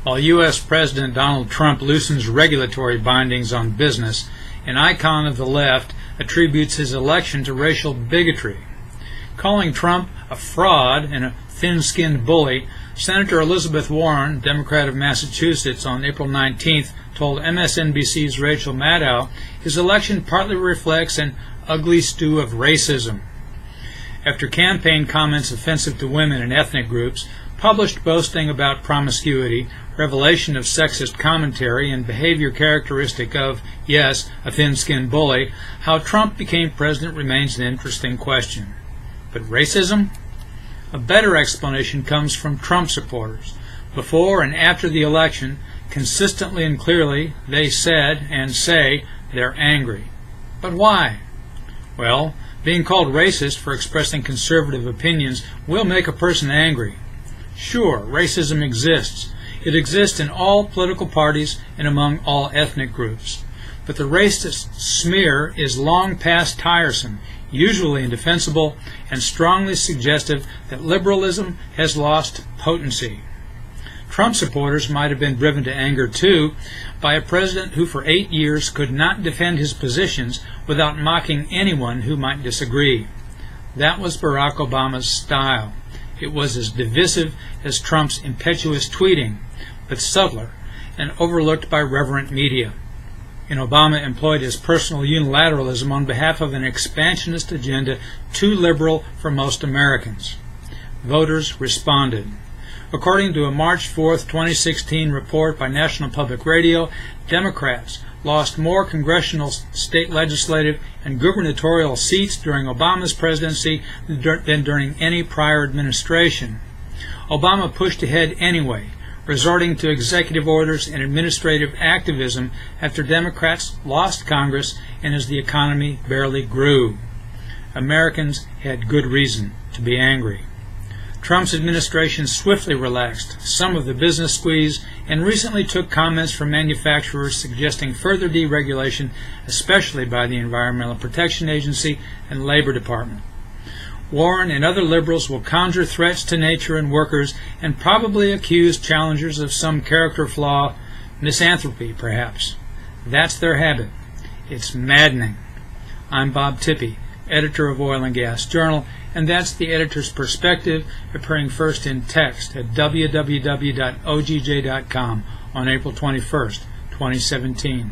While U.S. President Donald Trump loosens regulatory bindings on business, an icon of the left attributes his election to racial bigotry. Calling Trump a fraud and a thin-skinned bully, Senator Elizabeth Warren, Democrat of Massachusetts, on April 19th told MSNBC's Rachel Maddow his election partly reflects an ugly stew of racism. After campaign comments offensive to women and ethnic groups, published boasting about promiscuity, revelation of sexist commentary, and behavior characteristic of, yes, a thin-skinned bully, how Trump became president remains an interesting question. But racism? A better explanation comes from Trump supporters. Before and after the election, consistently and clearly, they said and say they're angry. But why? Well, being called racist for expressing conservative opinions will make a person angry. Sure, racism exists. It exists in all political parties and among all ethnic groups. But the racist smear is long past tiresome, usually indefensible, and strongly suggestive that liberalism has lost potency. Trump supporters might have been driven to anger, too, by a president who for 8 years could not defend his positions without mocking anyone who might disagree. That was Barack Obama's style. It was as divisive as Trump's impetuous tweeting, but subtler and overlooked by reverent media. And Obama employed his personal unilateralism on behalf of an expansionist agenda too liberal for most Americans. Voters responded. According to a March 4, 2016 report by National Public Radio, Democrats lost more congressional, state legislative, and gubernatorial seats during Obama's presidency than during any prior administration. Obama pushed ahead anyway, resorting to executive orders and administrative activism after Democrats lost Congress and as the economy barely grew. Americans had good reason to be angry. Trump's administration swiftly relaxed some of the business squeeze and recently took comments from manufacturers suggesting further deregulation, especially by the Environmental Protection Agency and Labor Department. Warren and other liberals will conjure threats to nature and workers and probably accuse challengers of some character flaw, misanthropy perhaps. That's their habit. It's maddening. I'm Bob Tippie, editor of Oil and Gas Journal, and that's the editor's perspective, appearing first in text at www.ogj.com on April 21st, 2017.